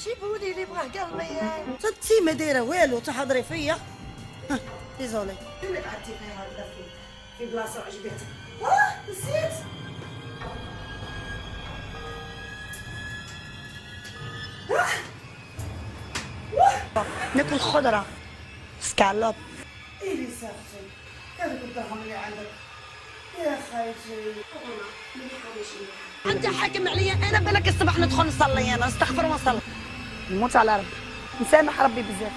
جيبولي اللي بغاه كاع المياه. تنتي ما دايره والو تحضري فيا. ديزولي. اللي قعدتي فيها هكذا في بلاصه وعجبتك. نسيت. ناكل خضره سكالوب. إلي ساختي هذوك الدرهم اللي عندك يا خايتي. انت حاكم عليا انا بالك الصباح ندخل نصلي انا استغفر ونصلي نموت على ربي نسامح ربي بزاف.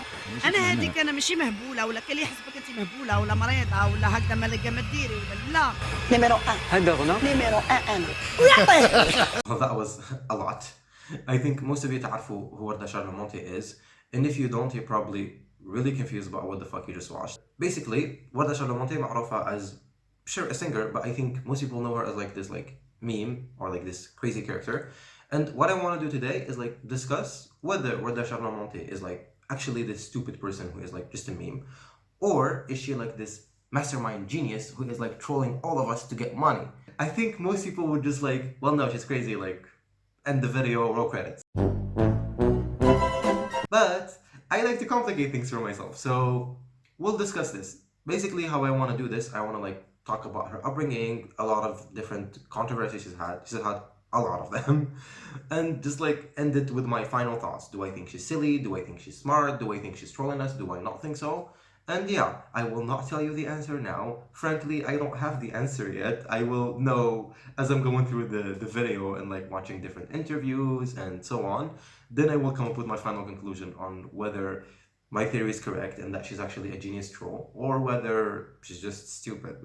انا هذيك انا ماشي مهبوله ولا كان اللي يحسبك انت مهبوله ولا مريضه ولا هكذا ما لقى ما ديري ولا لا. نيميرو 1 هذا غنى نيميرو 1 انا ويعطيه. That was a lot. I think most of you تعرفوا who Warda Charlomanti is, and if you don't, you're probably really confused about what the fuck you just watched. Basically, Warda Charlomanti معروفة as sure a singer, but I think most people know her as like this like meme or like this crazy character. And what I want to do today is like discuss whether Warda Charlomanti is like actually this stupid person who is like just a meme, or is she like this mastermind genius who is like trolling all of us to get money. I think most people would just like, well no, she's crazy, like end the video, roll credits. But I like to complicate things for myself, so we'll discuss this. Basically how I want to do this, I want to like talk about her upbringing, a lot of different controversies she's had a lot of them, and just like end it with my final thoughts. Do I think she's silly? Do I think she's smart? Do I think she's trolling us? Do I not think so? And yeah, I will not tell you the answer now. Frankly, I don't have the answer yet. I will know as I'm going through the video and like watching different interviews and so on. Then I will come up with my final conclusion on whether my theory is correct and that she's actually a genius troll, or whether she's just stupid.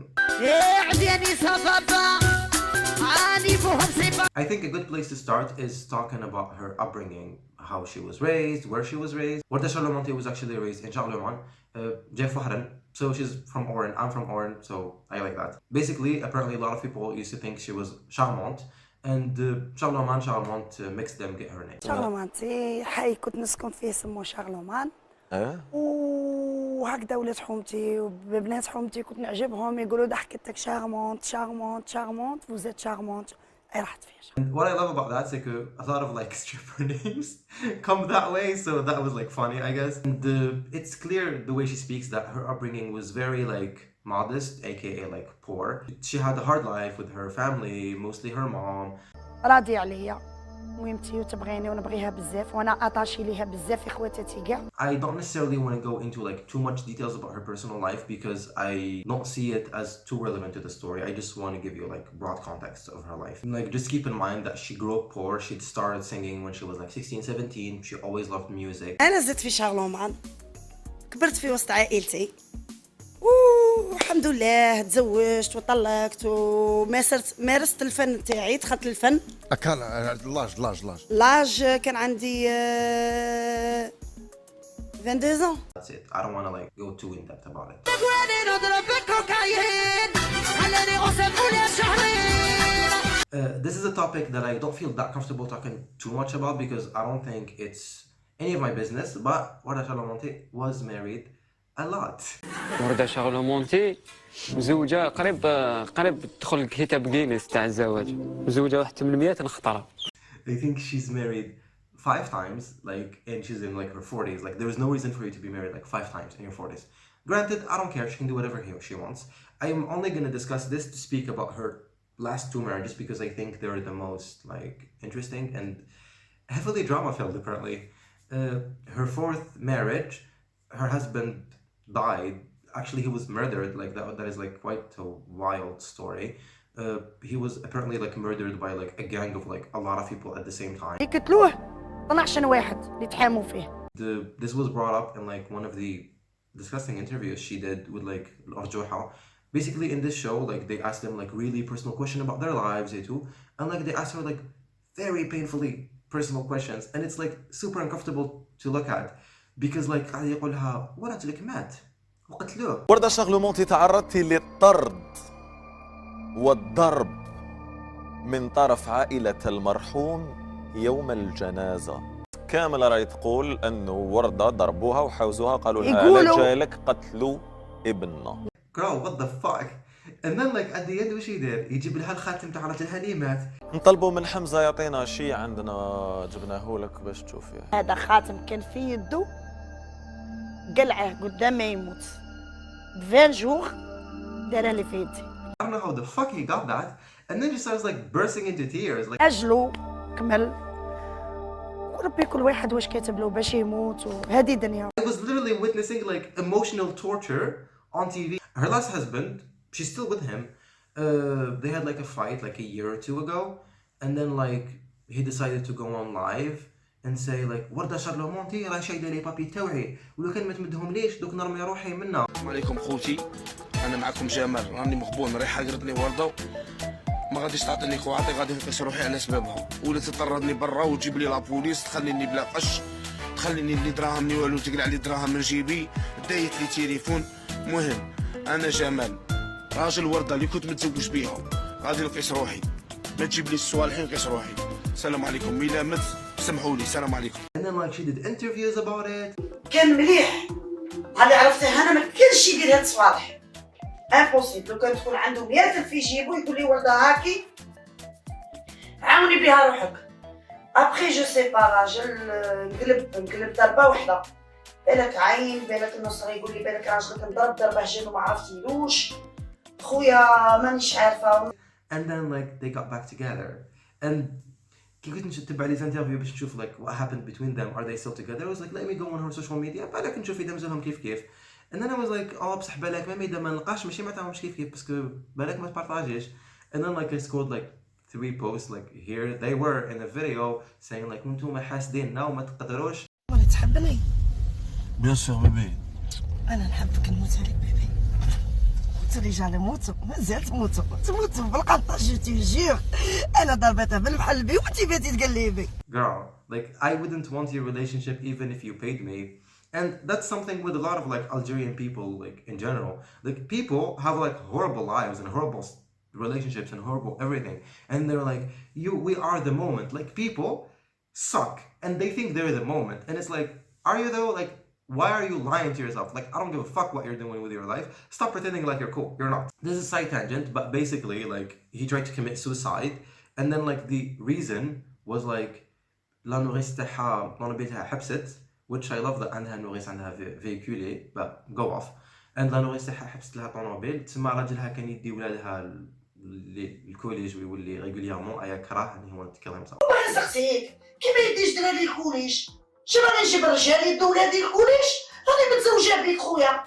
I think a good place to start is talking about her upbringing, how she was raised, where she was raised. Warda Charlomanti was actually raised in Charlemagne, Jeff Wahran. So she's from Oran, I'm from Oran, so I like that. Basically, apparently a lot of people used to think she was Charmant, and Charlemagne makes them get her name. شارلومانتي حي كنت نسكن فيه سموه شارلومان. وهكذا ولات حومتي وبنات حومتي كنت نعجبهم يقولوا ضحكتك شارمونت شارمونت شارمونت وزاد شارمونت اي راحت فيها. And what I love about that is like a lot of like stripper names come that way, so that was like funny, I guess. And it's clear the way she speaks that her upbringing was very like modest, aka like poor. She had a hard life with her family, mostly her mom. راضي عليا مهمتي وتبغيني ونبغيها بزاف وانا اتاشي ليها بزاف في خواتاتي كاع. I don't necessarily want to go into like too much details about her personal life because I don't see it as too relevant to the story. I just want to give you like broad context of her life. And, like just keep in mind that she grew up poor. She started singing when she was like 16, 17. She always loved music. انا زدت في شارلومان كبرت في وسط عائلتي والحمد لله تزوجت وطلقت مارست الفن تاعي دخلت الفن. كان لاج كان عندي 22 ans. That's it. I don't want to like go too in depth about it. This is a topic that I don't feel that comfortable talking too much about because I don't think it's any of my business. But Warda Charlomanti was married a lot. وردة شارلومونتي مزوجة قريب تدخل الكتاب جينيس تاع الزواج، مزوجة واحد 800 نخطرة. I think she's married 5 times, like, and she's in like her 40s. Like, there is no reason for you to be married like 5 times in your 40s. Granted, I don't care. She can do whatever she wants. I'm only gonna discuss this to speak about her last 2 marriages because I think they're the most like interesting and heavily drama-filled. Apparently, her 4th marriage, her husband died. Actually, he was murdered. Like that is like quite a wild story. He was apparently like murdered by like a gang of like a lot of people at the same time. قتلوه 12 واحد اللي تحاموا فيه. This was brought up in like one of the disgusting interviews she did with like Arjoha. Basically in this show, like they asked them like really personal question about their lives too, and like they asked her like very painfully personal questions, and it's like super uncomfortable to look at because like قاعد يقولها ولدك مات وقتلوه. وردة شارلومونتي تعرضت للطرد والضرب من طرف عائلة المرحوم يوم الجنازة. كامل راهي تقول انه وردة ضربوها وحوزوها قالوا لها على جالك قتلوا ابننا. Girl, what the fuck? and then like at the end وش يدير يجيب لها الخاتم تاع راجلها اللي مات. نطلبوا من حمزة يعطينا شيء عندنا جبناه لك باش تشوفيه. هذا خاتم كان في يده قلعه قدام ما يموت 20 جوغ دارها لي في يدي. I don't know how the fuck he got that, and then she starts like bursting into tears like. اجلو كمل وربي كل واحد واش كاتب له باش يموت وهذه دنيا. I was literally witnessing like emotional torture on TV. Her last husband, she's still with him. They had like a fight like a year or two ago, and then like he decided to go on live and say like Warda Charlomanti راه شايده لي بابي تاوعي ولو كان ما تمدهم ليش دوك نرمي روحي منها. السلام عليكم خوتي، انا معكم جمال، راني مغبون، ريحه قرتني ورده، ما غاديش تعطيني كواعطي، غادي نقيس روحي على سببها، ولا تطردني برا وتجيب لي لابوليس تخليني بلا قش، تخليني اللي دراهم والو تقلع لي دراهم من جيبي، دايت لي تليفون. مهم انا جمال راجل ورده اللي كنت متزوج بيها، غادي نقيس روحي، ما تجيب لي الصوالحين نقيس روحي. السلام عليكم، إلا مت سمحوا لي، السلام عليكم. And then like she did interviews about it. كان مليح هذه عرفتها انا ما كانش يدير هاد الصوالح امبوسيبل. لو كان تكون عنده 100,000 في جيبو يقول لي ورده هاكي عاوني بها روحك. ابخي جو سي با راجل نقلب ضربه وحده، بالك عين بالك النصر يقول لي بالك راجلك نضرب ضربه جن وما عرفتيلوش خويا مانيش عارفه. And then like they got back together and كي كنت نتبع لي انترفيو باش نشوف like what happened between them, are they still together. I was like let me go on her social media بالك نشوف اذا مازالهم كيف كيف. And then I was like بصح بالك اذا ما نلقاش ماشي معناتها مش كيف كيف باسكو بالك ما تبارطاجيش. And then like I scored like 3 posts like here they were in a video saying like انتم حاسديننا وما تقدروش. ولا تحبني؟ بيان سور بيبي، انا نحبك نموت عليك بيبي. قلت لي جالي موتو مازال تموتو بالقطه جو تيجير انا ضربتها بالمحلبي وانتي باتي تقلبي. Girl, like I wouldn't want your relationship even if you paid me. And that's something with a lot of like Algerian people like in general. Like people have like horrible lives and horrible relationships and horrible everything. And they're like, we are the moment. Like people suck and they think they're the moment. And it's like, are you though? Like, why are you lying to yourself? Like, I don't give a fuck what you're doing with your life. Stop pretending like you're cool. You're not. This is a side tangent, but basically like he tried to commit suicide. And then like the reason was like لا نوريس تاعها طونوبيل تاعها حبست, which I love that عندها نوريس عندها فيكولي but go off. and لا نوريس تاعها حبست لها طونوبيل تسمى راجلها كان يدي ولادها الكوليج ويولي ريغوليرمون ايا كراه انه هو يتكلم صح. وانا نسقسيك كيما يديش دراري الكوليج؟ شنو راني نجيب الرجال يدو ولادي الكوليج؟ راني متزوجه بيك خويا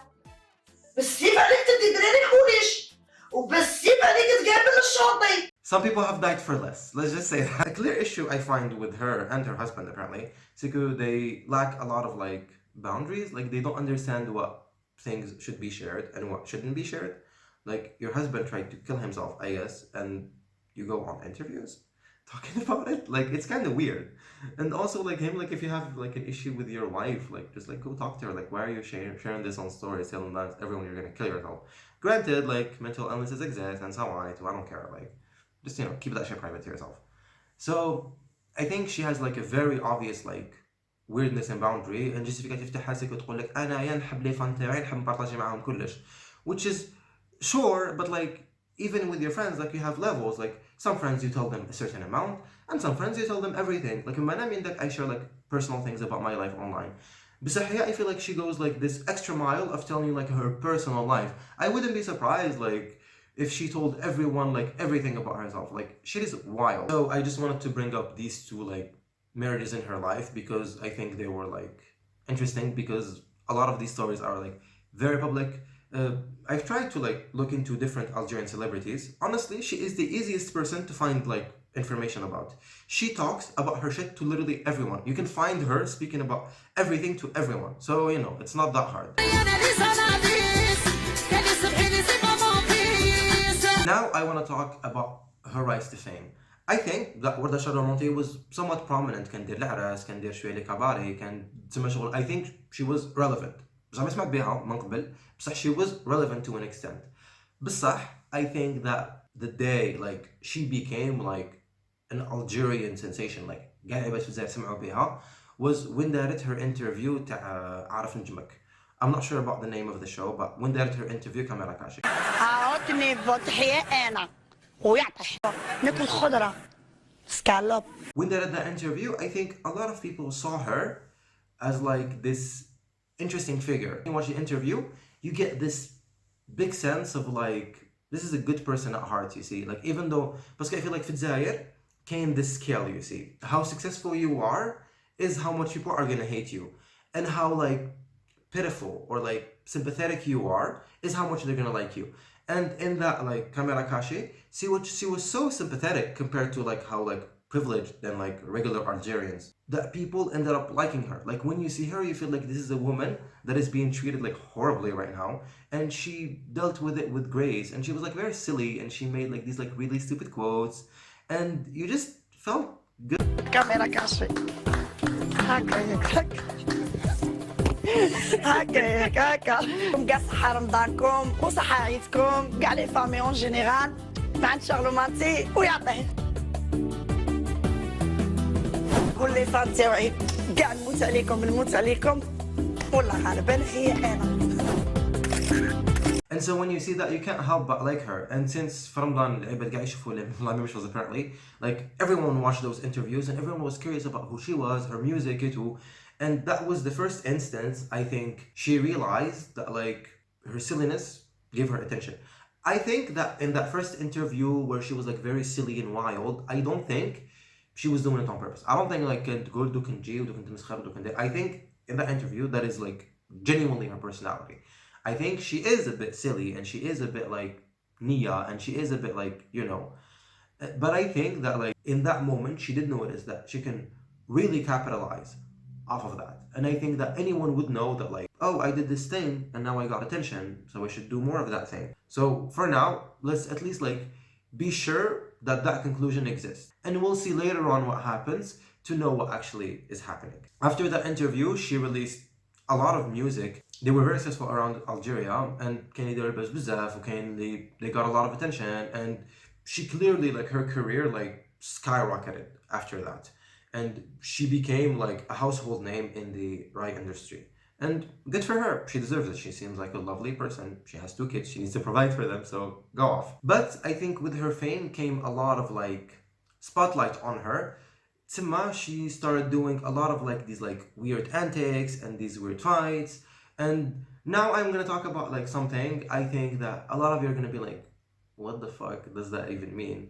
بالسيف عليك تدي دراري الكوليج وبالسيف عليك تقابل الشرطي. Some people have died for less. Let's just say that. A clear issue I find with her and her husband apparently, is they lack a lot of like boundaries. Like they don't understand what things should be shared and what shouldn't be shared. Like your husband tried to kill himself, I guess, and you go on interviews talking about it. Like it's kind of weird. And also like him, like if you have like an issue with your wife, like just like go talk to her. Like why are you sharing this on stories, telling that everyone you're gonna kill yourself? Granted, like mental illnesses exist and so on. I don't care. Like just keep that shit private to yourself. So I think she has like a very obvious like weirdness and boundary and justificative تفتح راسك وتقول لك انا يا نحب لي فان تاعي نحب نبارطاجي معاهم كلش, which is sure, but like even with your friends like you have levels. Like some friends you tell them a certain amount and some friends you tell them everything. Like I mean that I share like personal things about my life online. بصح I feel like she goes like this extra mile of telling you like her personal life. I wouldn't be surprised like if she told everyone like everything about herself. Like shit is wild. So I just wanted to bring up these two like marriages in her life because I think they were like interesting because a lot of these stories are like very public. I've tried to like look into different Algerian celebrities. Honestly, she is the easiest person to find like information about. She talks about her shit to literally everyone. You can find her speaking about everything to everyone. So it's not that hard. Now I want to talk about her rise to fame. I think that Warda Charlomanti was somewhat prominent. كان دير العراس, كان دير شوية كباري, كان تسمى شغل. I think she was relevant. بصح ما سمعت بها من قبل. بصح she was relevant to an extent. بصح I think that the day like she became like an Algerian sensation, like قاعد بس بزاف سمعوا بها, was when دارت her interview تاع عارف نجمك. I'm not sure about the name of the show, but when they did her interview كاميرا كاشي. عاودني بتحية أنا ويعطح ناكل خضرة سكالوب. When they did that interview, I think a lot of people saw her as like this interesting figure. When you watch the interview, you get this big sense of like, this is a good person at heart, you see. Like, even though, because I feel like في الجزائر came this scale, you see. How successful you are is how much people are gonna hate you. And how like pitiful or like sympathetic you are is how much they're gonna like you. And in that like Kamera Kashi, she was so sympathetic compared to like how like privileged than like regular Algerians that people ended up liking her. Like when you see her, you feel like this is a woman that is being treated like horribly right now, and she dealt with it with grace, and she was like very silly, and she made like these like really stupid quotes, and you just felt good. كاميرا كاشي هكا كاع صحة رمضانكم وصحة عيدكم كاع لي فامي اون جينيرال مع شارلومانتي ويعطيه. قول لي فان تاوعي كاع نموت عليكم والله غالبا هي انا. And so when you see that, you can't help but like her. And since في رمضان العباد قاعد يشوفوا المشهد apparently, like everyone watched those interviews and everyone was curious about who she was, her music, it too. And that was the first instance I think she realized that like her silliness gave her attention. I think that in that first interview where she was like very silly and wild, I don't think she was doing it on purpose. I don't think like I think in that interview that is like genuinely her personality. I think she is a bit silly and she is a bit like Nia and she is a bit like, you know. But I think that like in that moment she did notice that she can really capitalize off of that. And I think that anyone would know that like, oh, I did this thing and now I got attention, so I should do more of that thing. So for now, let's at least like be sure that that conclusion exists. And we'll see later on what happens to know what actually is happening. After that interview, she released a lot of music. They were very successful around Algeria and they got a lot of attention, and she clearly like her career like skyrocketed after that. And she became like a household name in the ride industry. And good for her. She deserves it. She seems like a lovely person. She has 2 kids. She needs to provide for them, so go off. But I think with her fame came a lot of like spotlight on her. Tima, she started doing a lot of like these like weird antics and these weird fights. And now I'm gonna talk about like something I think that a lot of you are gonna be like, what the fuck does that even mean?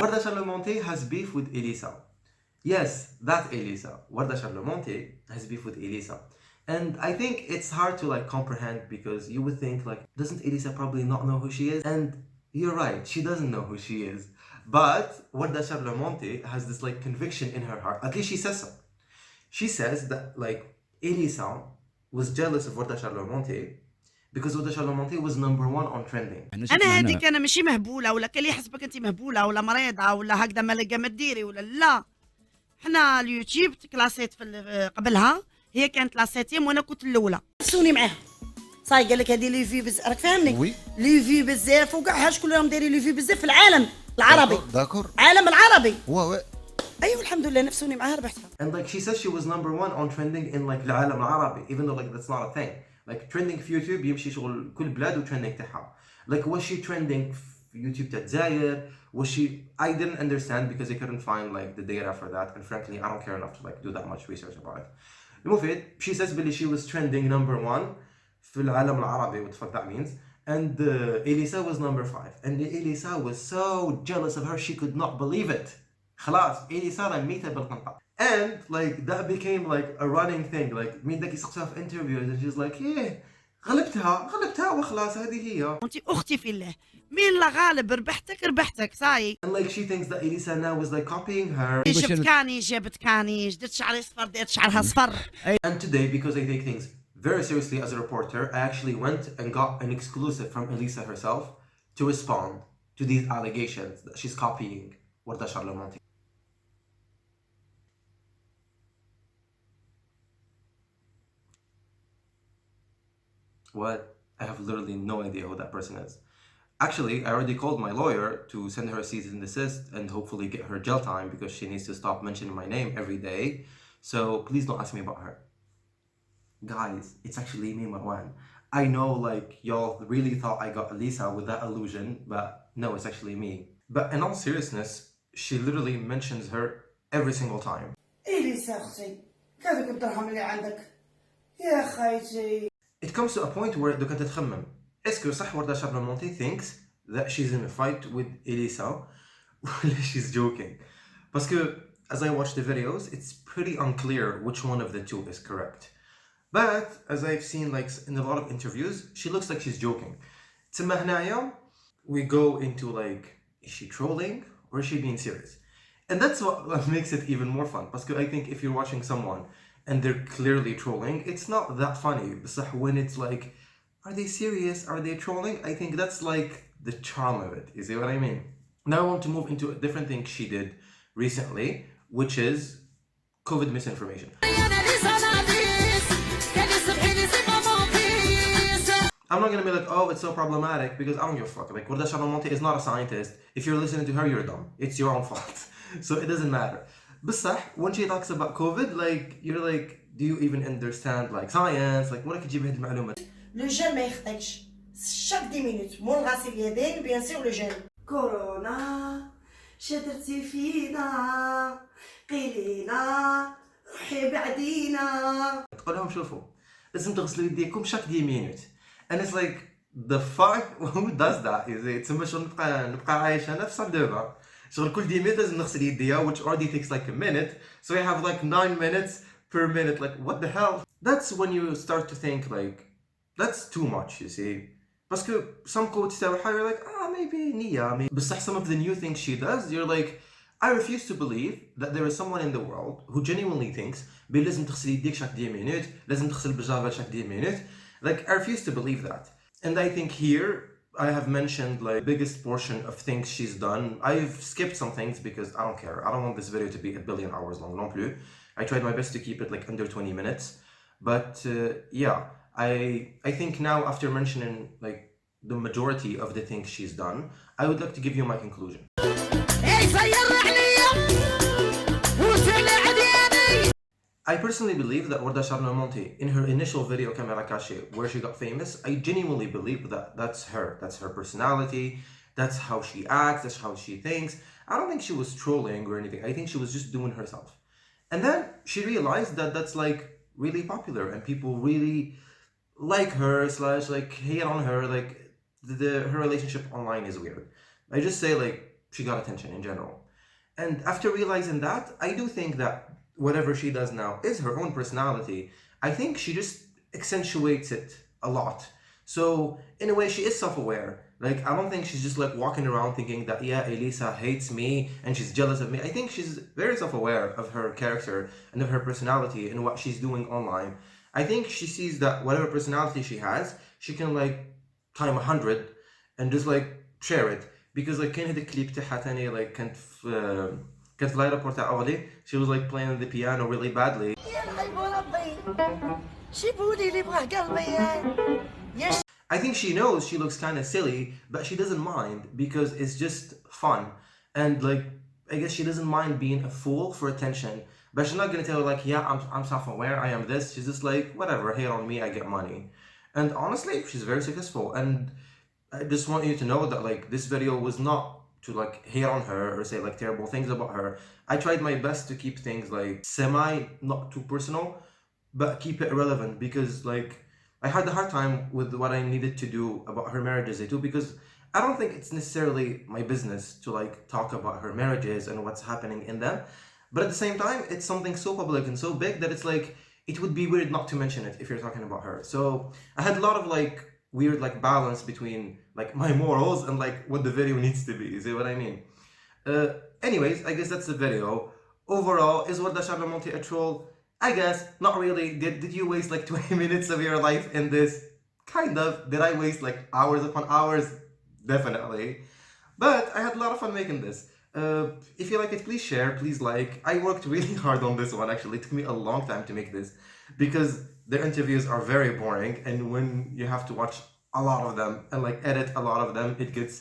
Warda Charlomanti has beef with Elisa. Yes, that Elisa. Warda Charlomanti has beef with Elisa. And I think it's hard to like comprehend because you would think like, doesn't Elisa probably not know who she is? And you're right, she doesn't know who she is. But Warda Charlomanti has this like conviction in her heart. At least she says so. She says that like Elisa was jealous of Warda Charlomanti because Warda Charlomanti was #1 on trending. انا هذيك انا ماشي مهبوله ولا كان يحسبك انت مهبوله ولا مريضه ولا هكذا ما لقى ما ديري ولا لا. حنا اليوتيوب كلاسيت قبلها هي كانت لا سيتيم وانا كنت الاولى. سوني معاها صاي قال لك هذه لي في بزاف راك فاهمني وي لي في بزاف وكاع هاش كلهم دايرين لي في بزاف في العالم العربي. داكور العالم العربي وي ايوه الحمد لله نفسوني معاها ربحتها. And like she says she was #1 on trending in like العالم العربي, even though like that's not a thing. Like trending في يوتيوب يمشي شغل كل بلاد وترندing تاعها. Like was she trending في يوتيوب تاع الجزائر? Was she? I didn't understand because I couldn't find like the data for that, and frankly I don't care enough to like do that much research about it. المفيد she says Billy she was trending #1 في العالم العربي, what the fuck that means. And Elisa was #5, and Elisa was so jealous of her she could not believe it. خلاص Elisa رميتها بالقنطة. And like that became like a running thing. Like مين داك يسقسها في interviews and she's like yeah غلبتها وخلاص هذه هي. انت اختي في الله مين لا غالب ربحتك صاي. And like she thinks that Elisa now was like copying her. جابت كانيش درت شعري صفر درت شعرها صفر. And today, because I take things very seriously as a reporter, I actually went and got an exclusive from Elisa herself to respond to these allegations that she's copying Warda Charlomanti. What? I have literally no idea who that person is. Actually, I already called my lawyer to send her a cease and desist and hopefully get her jail time because she needs to stop mentioning my name every day. So please don't ask me about her. Guys, it's actually me, Marwan. I know, like, y'all really thought I got Elisa with that illusion, but no, it's actually me. But in all seriousness, she literally mentions her every single time. إليسا أختي هذوك الدرهم اللي عندك يا خايتي. It comes to a point where دوكا تتخمم اسكو صح وردة شارلمونتي thinks that she's in a fight with Elisa ولا she's joking. Parce as I watch the videos, it's pretty unclear which one of the two is correct. But as I've seen like in a lot of interviews, she looks like she's joking. تسمى هنايا we go into like, is she trolling or is she being serious? And that's what makes it even more fun. Because I think if you're watching someone and they're clearly trolling, it's not that funny. But when it's like, are they serious? Are they trolling? I think that's like the charm of it. You see what I mean? Now I want to move into a different thing she did recently, which is COVID misinformation. I'm not gonna be like, oh, it's so problematic, because I don't give a fuck. Like, Warda Charlomanti is not a scientist. If you're listening to her, you're dumb. It's your own fault. So it doesn't matter. بصح, when she talks about COVID, like, you're like, do you even understand, like, science? Like, وين تجيب هاد المعلومات? لو جيل ما يخطيكش شاك 10 مينوت مول غاسل اليدين بيان سور لو جيل. كورونا شدرتي فينا قيلينا روحي بعدينا. تقول لهم شوفوا لازم تغسلوا يديكم شاك 10 مينوت. And it's like, the fuck? Who does that? تسمى شغل نبقى عايش أنا في صال دوبا. شغل كل 10 minutes لازم نغسل يديا, which already takes like a minute. So you have like 9 minutes per minute. Like, what the hell? That's when you start to think like, that's too much, you see. Because some quotes تاعها you're like, maybe نية, maybe. But some of the new things she does, you're like, I refuse to believe that there is someone in the world who genuinely thinks بلي لازم تغسل يديك شاك 10 minutes, لازم تغسل بالجافة شاك 10 minutes. Like, I refuse to believe that. And I think here, I have mentioned like biggest portion of things she's done. I've skipped some things because I don't care. I don't want this video to be 1 billion hours long non plus. I tried my best to keep it like under 20 minutes. But yeah, I think now after mentioning like the majority of the things she's done, I would like to give you my conclusion. I personally believe that Warda Charlomanti, in her initial video Camera Cache, where she got famous, I genuinely believe that that's her. That's her personality. That's how she acts. That's how she thinks. I don't think she was trolling or anything. I think she was just doing herself. And then she realized that that's like really popular and people really like her / like hate on her. Like her relationship online is weird. I just say like she got attention in general. And after realizing that, I do think that whatever she does now is her own personality. I think she just accentuates it a lot. So in a way, she is self-aware. Like, I don't think she's just like walking around thinking that, yeah, Elisa hates me and she's jealous of me. I think she's very self-aware of her character and of her personality and what she's doing online. I think she sees that whatever personality she has, she can like time 100 and just like share it. Because like كان هذا الكليب تاعها تاني like كانت في الايربورت تاع اغلي, she was like playing the piano really badly. I think she knows she looks kind of silly, but she doesn't mind because it's just fun. And like, I guess she doesn't mind being a fool for attention, but she's not gonna tell her like, yeah, I'm self-aware, I am this. She's just like, whatever, hate on me, I get money. And honestly, she's very successful. And I just want you to know that like this video was not to like hate on her or say like terrible things about her. I tried my best to keep things like not too personal, but keep it relevant, because like I had a hard time with what I needed to do about her marriages too, because I don't think it's necessarily my business to like talk about her marriages and what's happening in them. But at the same time, it's something so public and so big that it's like, it would be weird not to mention it if you're talking about her. So I had a lot of like weird like balance between like my morals and like what the video needs to be. You see what I mean? Anyways, I guess that's the video. Overall, is Warda Charlomanti a troll? I guess not really. Did you waste like 20 minutes of your life in this? Kind of. Did I waste like hours upon hours? Definitely. But I had a lot of fun making this. If you like it, please share, please like. I worked really hard on this one actually. It took me a long time to make this because their interviews are very boring, and when you have to watch a lot of them and like edit a lot of them, it gets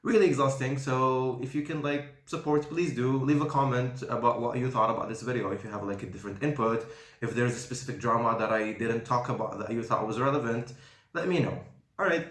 really exhausting. So if you can like support, please do leave a comment about what you thought about this video. If you have like a different input, if there's a specific drama that I didn't talk about that you thought was relevant, let me know. All right.